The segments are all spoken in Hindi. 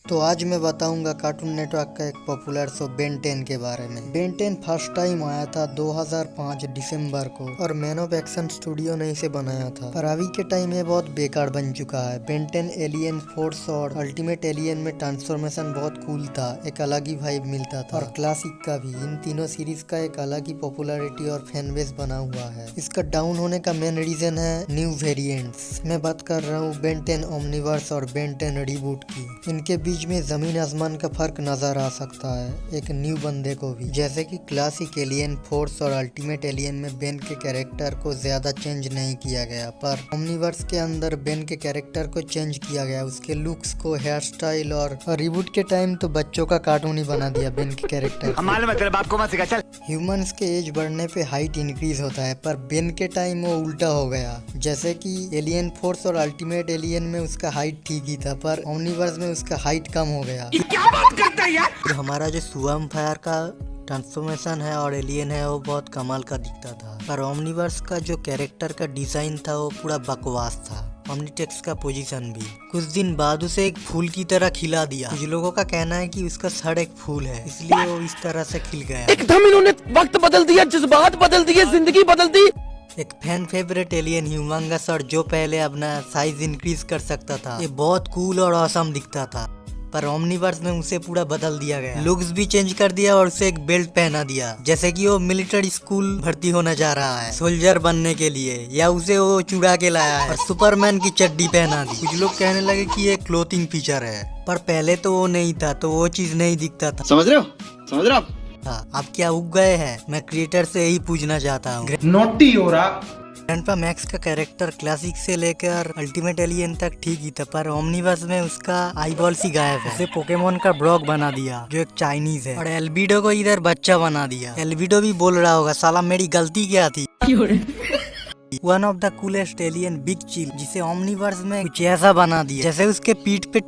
तो आज मैं बताऊंगा कार्टून नेटवर्क का एक पॉपुलर शो बेन 10 के बारे में। बेन 10 फर्स्ट टाइम आया था 2005 दिसंबर को और मैन ऑफ एक्शन स्टूडियो ने इसे बनाया था, पर अभी के टाइम ये बहुत बेकार बन चुका है। बेन 10 एलियन फोर्स और अल्टीमेट एलियन में ट्रांसफॉर्मेशन बहुत कूल था, एक अलग ही वाइब मिलता था, और क्लासिक का भी। इन तीनों सीरीज का एक अलग ही पॉपुलैरिटी और फैन बेस बना हुआ है। इसका डाउन होने का मेन रीजन है न्यू वेरिएंट्स। मैं बात कर रहा हूँ बेन 10 ओमनीवर्स और बेन 10 रिबूट की। इनके बीच में जमीन आसमान का फर्क नजर आ सकता है एक न्यू बंदे को भी। जैसे कि क्लासिक एलियन फोर्स और अल्टीमेट एलियन में बेन के कैरेक्टर को ज्यादा चेंज नहीं किया गया, पर ओमनीवर्स के अंदर बेन के कैरेक्टर को चेंज किया गया, उसके लुक्स को, हेयर स्टाइल, और रिबूट के टाइम तो बच्चों का कार्टून ही बना दिया बेन के कैरेक्टर। ह्यूमंस के एज बढ़ने पे हाइट इंक्रीज होता है, पर बेन के टाइम वो उल्टा हो गया। जैसे कि एलियन फोर्स और अल्टीमेट एलियन में उसका हाइट ठीक ही था, पर ओमनीवर्स में उसका हाइट कम हो गया। क्या बात करता है यार? तो हमारा जो सुअम फायर का ट्रांसफॉर्मेशन है और एलियन है वो बहुत कमाल का दिखता था, पर ओमनीवर्स का जो कैरेक्टर का डिजाइन था वो पूरा बकवास था। ओमनीटेक्स का पोजीशन भी कुछ दिन बाद उसे एक फूल की तरह खिला दिया। कुछ लोगों का कहना है कि उसका सर एक फूल है, इसलिए वो इस तरह से खिल गया। एकदम इन्होंने वक्त बदल दिया, जज्बात बदल दिए, जिंदगी बदल दी। एक फैन फेवरेट एलियन ह्यूमंगस, और जो पहले अपना साइज इंक्रीज कर सकता था, ये बहुत कूल और ऑसम दिखता था, पर ओमनीवर्स में उसे पूरा बदल दिया गया। लुक्स भी चेंज कर दिया और उसे एक बेल्ट पहना दिया, जैसे कि वो मिलिट्री स्कूल भर्ती होना चाह रहा है सोल्जर बनने के लिए, या उसे वो चुरा के लाया है और सुपरमैन की चड्डी पहना दी। कुछ लोग कहने लगे कि ये क्लोथिंग फीचर है, पर पहले तो वो नहीं था, तो वो चीज नहीं दिखता था। समझ रहे हो? समझ रहे हो? आप क्या उग गए हैं? मैं क्रिएटर से यही पूछना चाहता हूँ। नोटी हो रहा। ग्रैंडपा मैक्स का कैरेक्टर क्लासिक से लेकर अल्टीमेट एलियन तक ठीक ही था, पर ओमनीवर्स में उसका आईबॉल सी गायब है। उसे पोकेमोन का ब्रॉक बना दिया जो एक चाइनीज है, और एल्बिडो को इधर बच्चा बना दिया। एल्बिडो भी बोल रहा होगा साला मेरी गलती क्या थी। One of the coolest alien big chill, जिसे ओमनीवर्स में कुछ ऐसा बना दिया जैसे उसके पीठ पे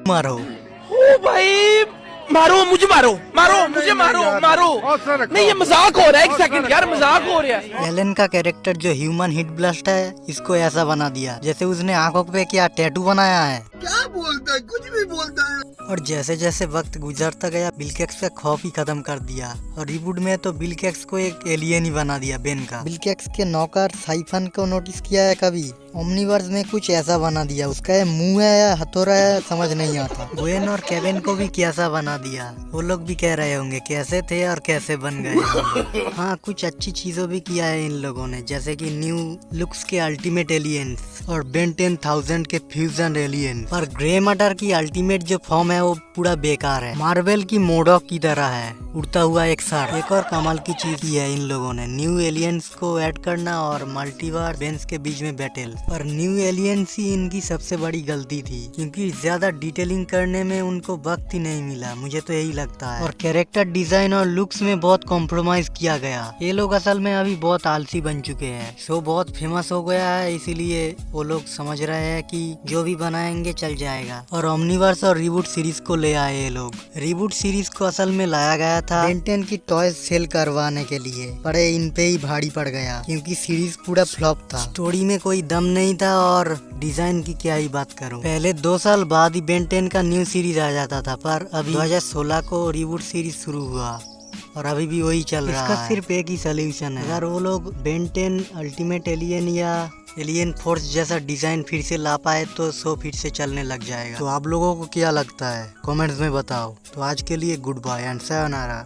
मारो। ओ भाई, मारो मुझे, मारो मुझे, मारो। नहीं, ये मजाक हो रहा है। एक सेकंड यार, मजाक हो रहा है। एलन का कैरेक्टर जो ह्यूमन हिट ब्लास्ट है, इसको ऐसा बना दिया जैसे उसने आंखों पे क्या टैटू बनाया है। क्या बोलता है? कुछ भी बोलता है। और जैसे जैसे वक्त गुजरता गया, बिलकेक्स का खौफ ही खत्म कर दिया, और रिबूट में तो बिलकेक्स को एक एलियन ही बना दिया बेन का। बिलकेक्स के नौकर साइफन को नोटिस किया है कभी? ओमनीवर्स में कुछ ऐसा बना दिया, उसका ये मुंह है या हथौड़ा है समझ नहीं आता। गोयन और केविन को भी कैसा बना दिया, वो लोग भी कह रहे होंगे कैसे थे और कैसे बन गए। हाँ, कुछ अच्छी चीजों भी किया है इन लोगों ने, जैसे कि न्यू लुक्स के अल्टीमेट एलियंस और बेन 10,000 के फ्यूजन एलियंस। पर ग्रे मैटर की अल्टीमेट जो फॉर्म है वो पूरा बेकार है, मार्वल की मोडॉक की तरह है, उड़ता हुआ एक सर। एक और कमाल की चीज की है इन लोगों ने, न्यू एलियंस को ऐड करना और मल्टीवर्स बेन्स के बीच में बैटल। पर न्यू एलियंस ही इनकी सबसे बड़ी गलती थी, क्योंकि ज्यादा डिटेलिंग करने में उनको वक्त ही नहीं मिला, मुझे तो यही लगता है। और कैरेक्टर डिजाइन और लुक्स में बहुत कॉम्प्रोमाइज किया गया। ये लोग असल में अभी बहुत आलसी बन चुके हैं। शो बहुत फेमस हो गया है, इसीलिए वो लोग समझ रहे हैं कि जो भी बनाएंगे चल जाएगा, और ओमनीवर्स और रिबूट सीरीज को ले आए ये लोग। रिबूट सीरीज को असल में लाया गया था बेन 10 की टॉयज सेल करवाने के लिए, पर इन पे ही भारी पड़ गया, क्योंकि सीरीज पूरा फ्लॉप था। स्टोरी में कोई दम नहीं था, और डिजाइन की क्या ही बात करूं। पहले 2 साल बाद ही बेन 10 का न्यू सीरीज आ जाता था, पर अभी 2016 को रिबूट सीरीज शुरू हुआ और अभी भी वही चल रहा है। इसका सिर्फ एक ही सोल्यूशन है, अगर वो लोग बेन 10 अल्टीमेट एलियन या एलियन फोर्स जैसा डिजाइन फिर से ला पाए तो शो फिर से चलने लग जाएगा। तो आप लोगों को क्या लगता है कमेंट्स में बताओ। तो आज के लिए गुड बाय एंड सायोनारा।